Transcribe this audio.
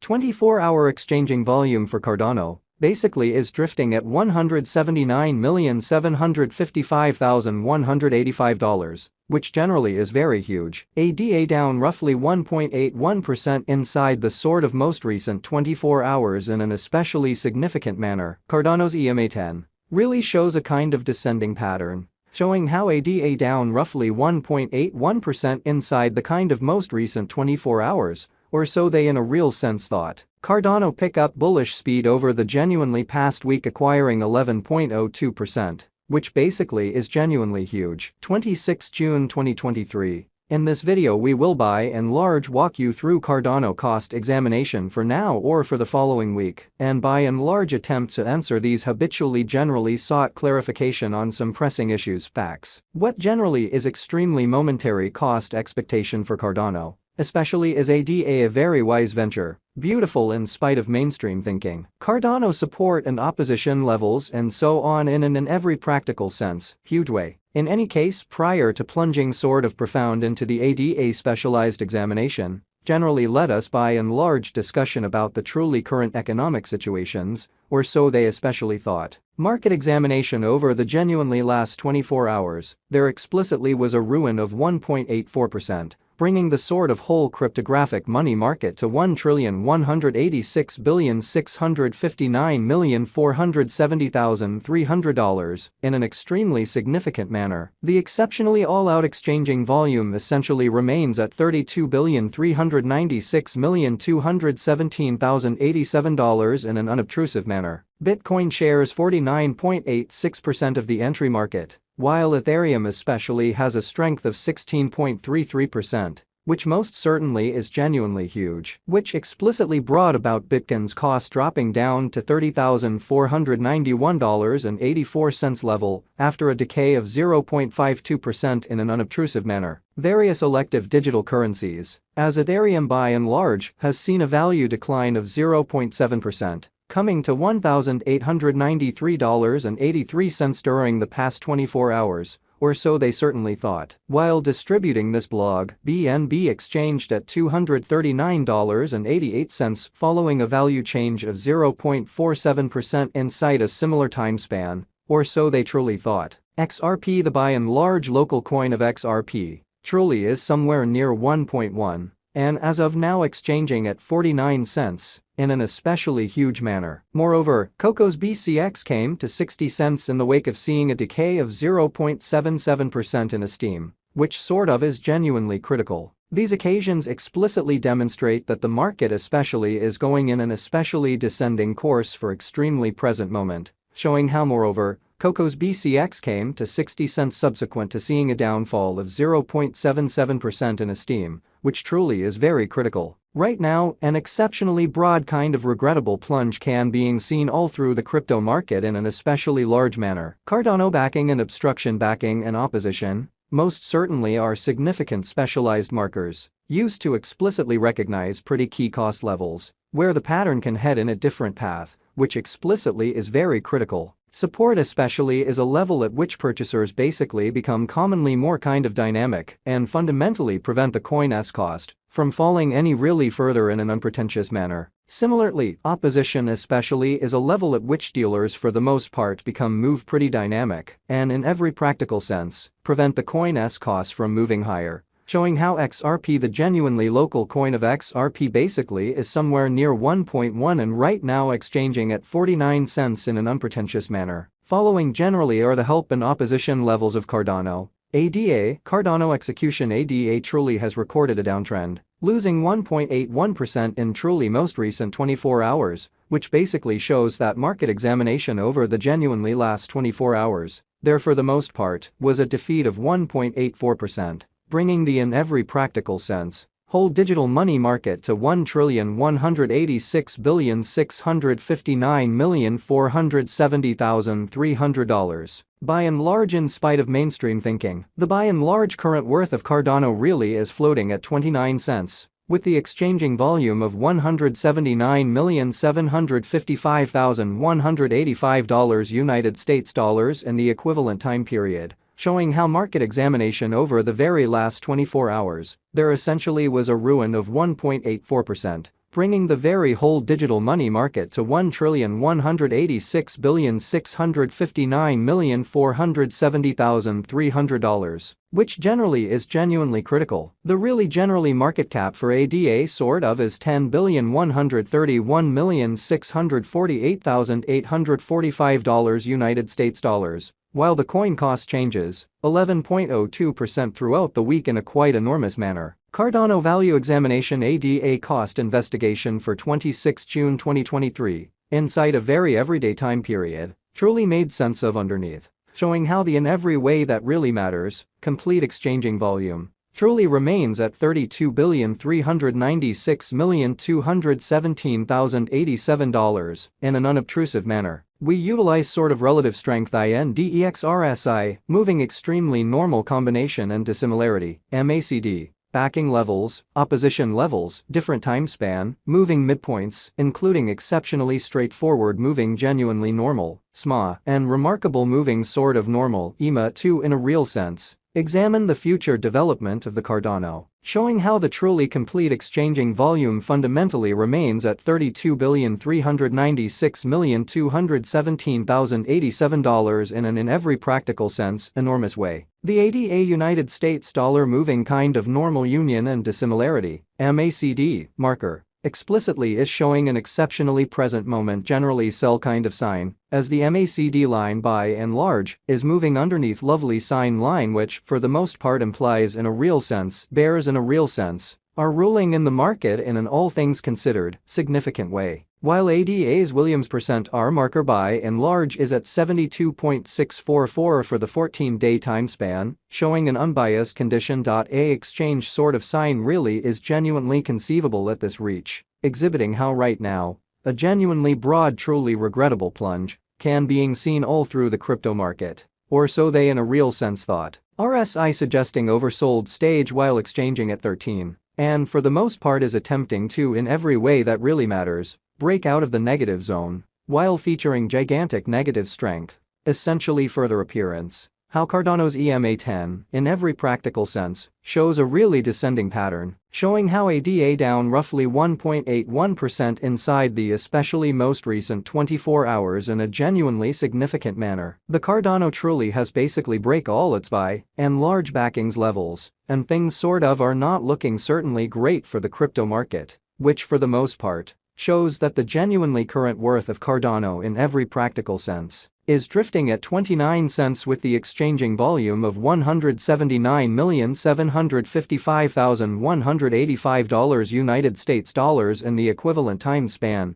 24-hour exchanging volume for Cardano basically is drifting at $179,755,185, which generally is very huge. ADA down roughly 1.81% inside the sort of most recent 24 hours in an especially significant manner. Cardano's EMA10 really shows a kind of descending pattern, showing how ADA down roughly 1.81% inside the kind of most recent 24 hours, or so they in a real sense thought. Cardano pick up bullish speed over the genuinely past week, acquiring 11.02%, which basically is genuinely huge. 26 June 2023. In this video we will by and large walk you through Cardano cost examination for now or for the following week, and by and large attempt to answer these habitually generally sought clarification on some pressing issues. Facts. What generally is extremely momentary cost expectation for Cardano, especially is ADA a very wise venture, beautiful in spite of mainstream thinking. Cardano support and opposition levels and so on in every practical sense, huge way. In any case, prior to plunging sort of profound into the ADA specialized examination, generally led us by and large discussion about the truly current economic situations, or so they especially thought. Market examination over the genuinely last 24 hours, there explicitly was a ruin of 1.84%. Bringing the sort of whole cryptographic money market to $1,186,659,470,300 in an extremely significant manner. The exceptionally all-out exchanging volume essentially remains at $32,396,217,087 in an unobtrusive manner. Bitcoin shares 49.86% of the entry market, while Ethereum especially has a strength of 16.33%, which most certainly is genuinely huge, which explicitly brought about Bitcoin's cost dropping down to $30,491.84 level after a decay of 0.52% in an unobtrusive manner. Various elective digital currencies, as Ethereum by and large has seen a value decline of 0.7%. Coming to $1,893.83 during the past 24 hours, or so they certainly thought. While distributing this blog, BNB exchanged at $239.88 following a value change of 0.47% inside a similar time span, or so they truly thought. XRP, the by and large local coin of XRP, truly is somewhere near 1.1, and as of now exchanging at 49 cents. In an especially huge manner. Moreover, Coco's BCX came to 60 cents in the wake of seeing a decay of 0.77% in esteem, which sort of is genuinely critical. These occasions explicitly demonstrate that the market especially is going in an especially descending course for extremely present moment, showing how moreover, Coco's BCX came to 60 cents subsequent to seeing a downfall of 0.77% in esteem, which truly is very critical. Right now, an exceptionally broad kind of regrettable plunge can being seen all through the crypto market in an especially large manner. Cardano backing and obstruction backing and opposition, most certainly are significant specialized markers, used to explicitly recognize pretty key cost levels, where the pattern can head in a different path, which explicitly is very critical. Support especially is a level at which purchasers basically become commonly more kind of dynamic and fundamentally prevent the coin's cost from falling any really further in an unpretentious manner. Similarly, opposition especially is a level at which dealers for the most part become move pretty dynamic and in every practical sense, prevent the coin's cost from moving higher. Showing how XRP, the genuinely local coin of XRP, basically is somewhere near 1.1 and right now exchanging at 49 cents in an unpretentious manner. Following generally are the help and opposition levels of Cardano. ADA, Cardano execution ADA truly has recorded a downtrend, losing 1.81% in truly most recent 24 hours, which basically shows that market examination over the genuinely last 24 hours, there for the most part, was a defeat of 1.84%. Bringing the in every practical sense whole digital money market to $1,186,659,470,300. By and large, in spite of mainstream thinking, the by and large current worth of Cardano really is floating at 29 cents, with the exchanging volume of $179,755,185 United States dollars in the equivalent time period. Showing how market examination over the very last 24 hours, there essentially was a ruin of 1.84%, bringing the very whole digital money market to $1,186,659,470,300, which generally is genuinely critical. The really generally market cap for ADA sort of is $10,131,648,845 United States dollars, while the coin cost changes 11.02% throughout the week in a quite enormous manner. Cardano Value Examination ADA Cost Investigation for 26 June 2023, inside a very everyday time period, truly made sense of underneath, showing how the in every way that really matters, complete exchanging volume, truly remains at $32,396,217,087 in an unobtrusive manner. We utilize sort of relative strength INDEX-RSI, moving extremely normal combination and dissimilarity, MACD. Backing levels, opposition levels, different time span, moving midpoints, including exceptionally straightforward moving genuinely normal, SMA, and remarkable moving sort of normal, EMA too in a real sense. Examine the future development of the Cardano, showing how the truly complete exchanging volume fundamentally remains at $32,396,217,087 in an in every practical sense enormous way. The ADA United States dollar moving kind of normal union and dissimilarity, MACD, marker, explicitly is showing an exceptionally present moment generally sell kind of sign, as the MACD line by and large is moving underneath lovely sign line which for the most part implies in a real sense bears in a real sense are ruling in the market in an all things considered significant way. While ADA's Williams %R marker by and large is at 72.644 for the 14-day time span, showing an unbiased condition. A exchange sort of sign really is genuinely conceivable at this reach, exhibiting how right now, a genuinely broad truly regrettable plunge can being seen all through the crypto market, or so they in a real sense thought. RSI suggesting oversold stage while exchanging at 13, and for the most part is attempting to in every way that really matters, break out of the negative zone, while featuring gigantic negative strength, essentially further appearance. How Cardano's EMA10, in every practical sense, shows a really descending pattern, showing how ADA down roughly 1.81% inside the especially most recent 24 hours in a genuinely significant manner. The Cardano truly has basically break all its by and large backings levels, and things sort of are not looking certainly great for the crypto market, which for the most part shows that the genuinely current worth of Cardano in every practical sense is drifting at 29 cents with the exchanging volume of $179,755,185 United States dollars in the equivalent time span.